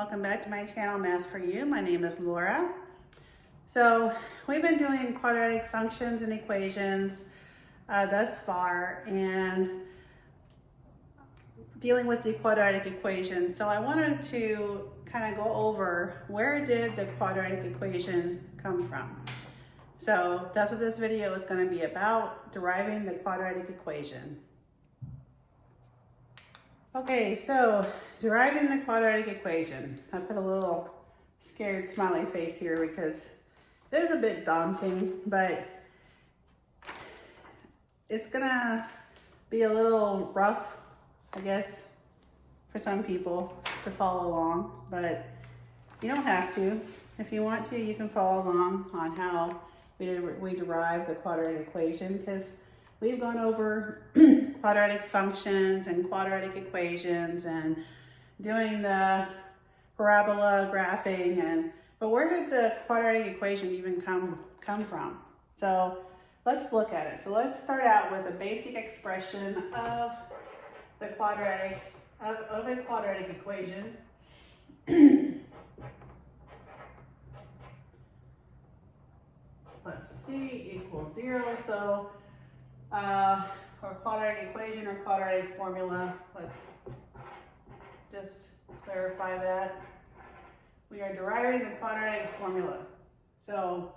welcome back to my channel, Math for You. My name is Laura. So we've been doing quadratic functions and equations thus far and dealing with the quadratic equation. So I wanted to kind of go over where did the quadratic equation come from. So that's what this video is going to be about, deriving the quadratic equation. Okay, so deriving the quadratic equation. I put a little scared smiley face here because it is a bit daunting, but it's gonna be a little rough, I guess, for some people to follow along, but you don't have to. If you want to, you can follow along on how we derive the quadratic equation, because we've gone over quadratic functions and quadratic equations and doing the parabola graphing, but where did the quadratic equation even come from? So let's look at it. So let's start out with a basic expression of the quadratic of a quadratic equation. Let's see, equals 0. So or quadratic equation or quadratic formula. Let's just clarify that. We are deriving the quadratic formula. So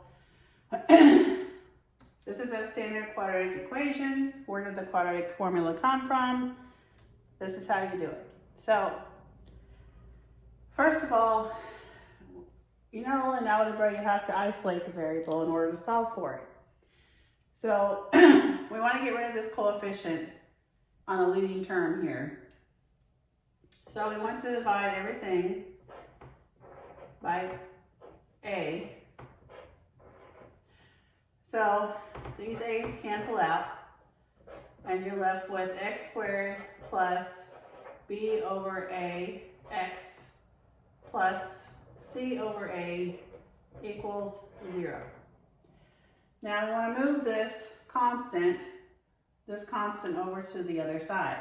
this is a standard quadratic equation. Where did the quadratic formula come from? This is how you do it. So first of all, you know, in algebra you have to isolate the variable in order to solve for it. So we want to get rid of this coefficient on the leading term here. So we want to divide everything by a. So these a's cancel out, and you're left with x squared plus b over a x plus c over a equals 0. Now we want to move this constant over to the other side.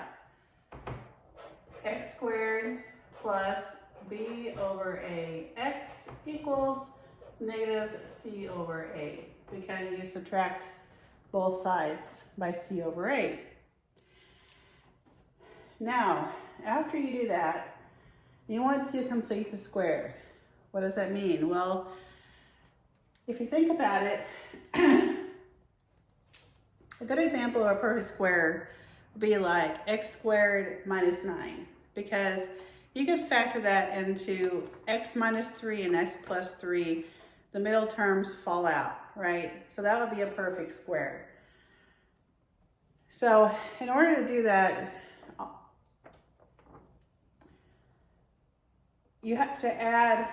X squared plus b over a x equals negative c over a, because you subtract both sides by c over a. Now, after you do that, you want to complete the square. What does that mean? Well, if you think about it, a good example of a perfect square would be like x squared minus 9, because you could factor that into x minus 3 and x plus 3. The middle terms fall out, right? So that would be a perfect square. So in order to do that, you have to add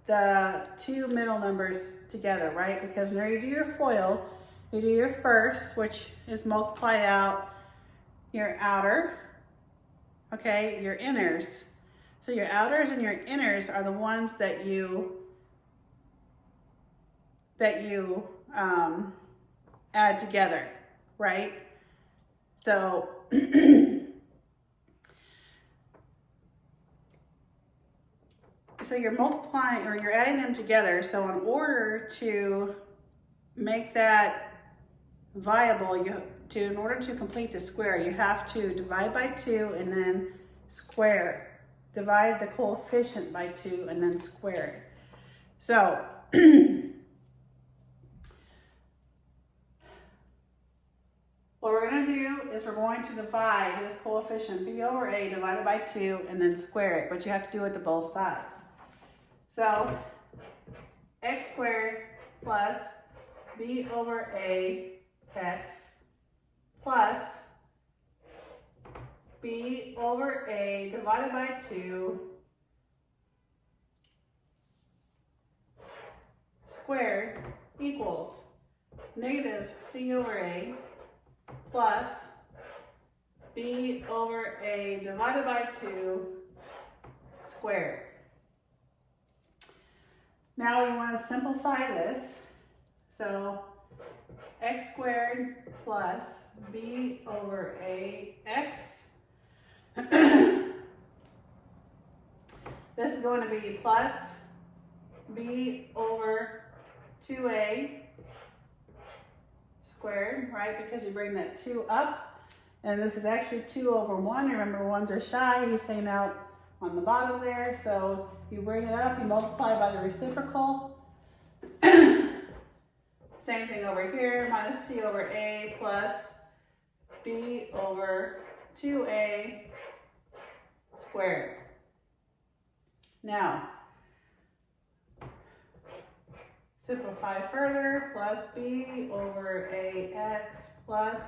the two middle numbers together, right? Because when you do your FOIL, you do your first, which is multiply out your outer, okay, your inners. So your outers and your inners are the ones that you add together, right? So so you're multiplying, or you're adding them together. So in order to make that viable, in order to complete the square, you have to divide by 2 and then square. Divide the coefficient by 2 and then square it. So what we're going to do is we're going to divide this coefficient b over a divided by 2 and then square it, but you have to do it to both sides. So x squared plus b over a x plus b over a divided by 2 squared equals negative c over a plus b over a divided by 2 squared. Now we want to simplify this. So x squared plus b over a x. This is going to be plus b over 2a squared, right? Because you bring that 2 up. And this is actually 2 over 1. Remember, 1s are shy. He's hanging out on the bottom there. So you bring it up, you multiply by the reciprocal. Same thing over here, minus c over a plus b over 2a squared. Now, simplify further, plus b over ax plus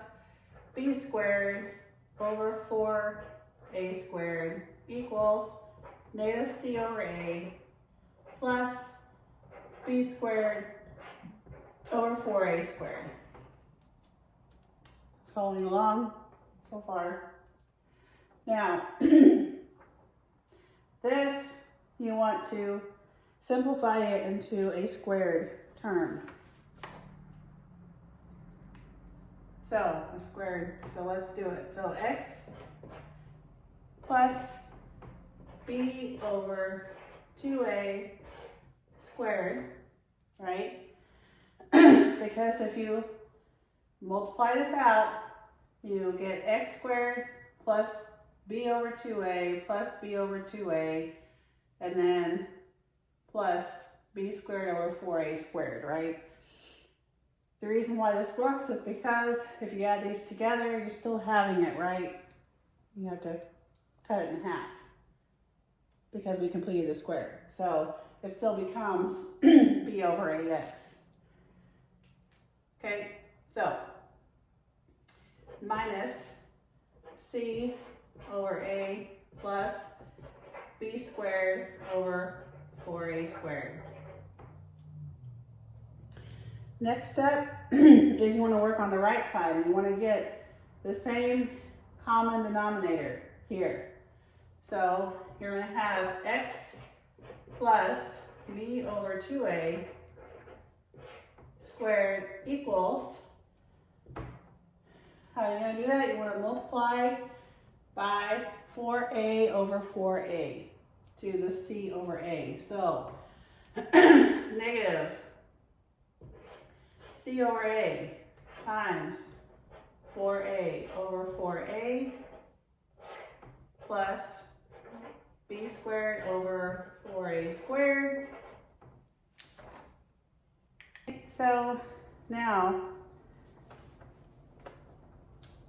b squared over 4a squared equals negative c over a plus b squared over 4a squared. Following along so far. Now, this you want to simplify it into a squared term. So, a squared, so let's do it. So x plus b over 2a squared, right? Because if you multiply this out, you get x squared plus b over 2a plus b over 2a, and then plus b squared over 4a squared, right? The reason why this works is because if you add these together, you're still having it, right? You have to cut it in half because we completed the square. So it still becomes b over ax. Okay, so minus c over a plus b squared over 4a squared. Next step is you want to work on the right side, and you want to get the same common denominator here. So you're going to have x plus b over 2a squared equals, how are you going to do that? You want to multiply by 4a over 4a to the c over a. So negative c over a times 4a over 4a plus b squared over 4a squared. So now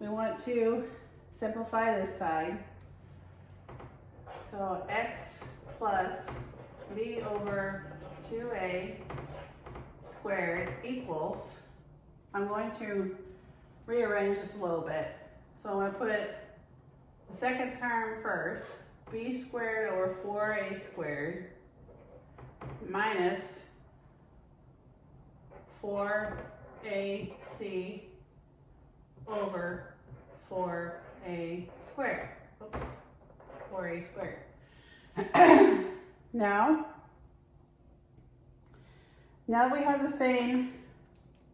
we want to simplify this side. So x plus b over 2a squared equals, I'm going to rearrange this a little bit. So I'm going to put the second term first, b squared over 4a squared minus 4ac over 4a squared. Oops, 4a squared. Now we have the same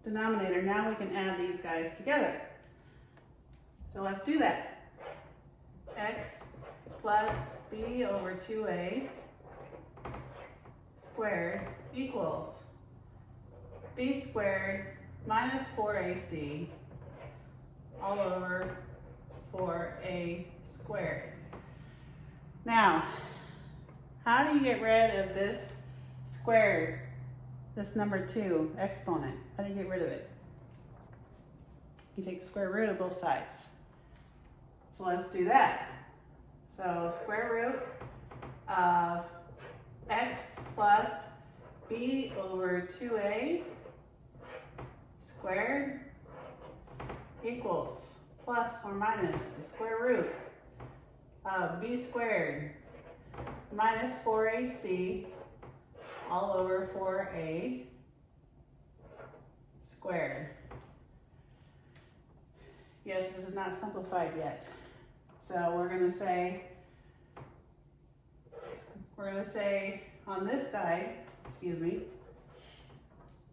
denominator. Now we can add these guys together. So let's do that. X plus b over 2a squared equals b squared minus 4ac all over 4a squared. Now, how do you get rid of this squared, this number 2 exponent? How do you get rid of it? You take the square root of both sides. So let's do that. So square root of x plus b over 2a squared equals plus or minus the square root of b squared minus 4ac all over 4a squared. Yes, this is not simplified yet. So we're going to say on this side, excuse me,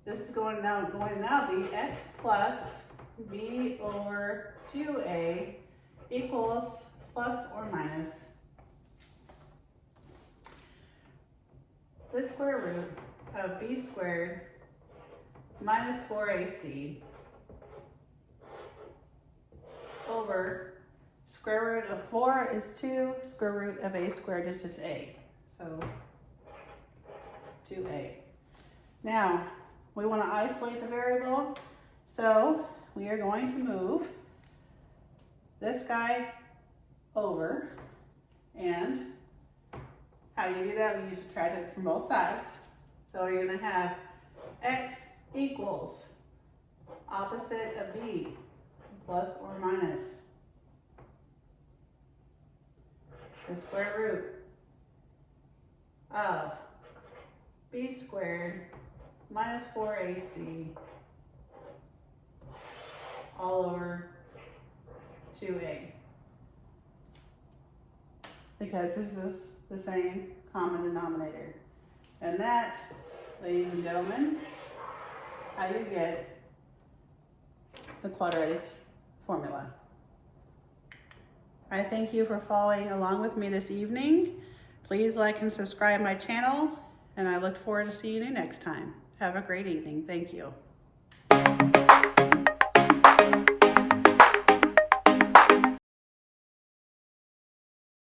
this is going to now be x plus b over 2a equals plus or minus the square root of b squared minus 4ac over square root of 4 is 2, square root of a squared is just a. So 2a. Now, we want to isolate the variable, so we are going to move this guy over, and how you do that, we subtract it from both sides. So you're going to have x equals opposite of b, plus or minus the square root of b squared minus 4ac all over 2a. Because this is the same common denominator. And that, ladies and gentlemen, how you get the quadratic formula. I thank you for following along with me this evening. Please like and subscribe my channel, and I look forward to seeing you next time. Have a great evening. Thank you.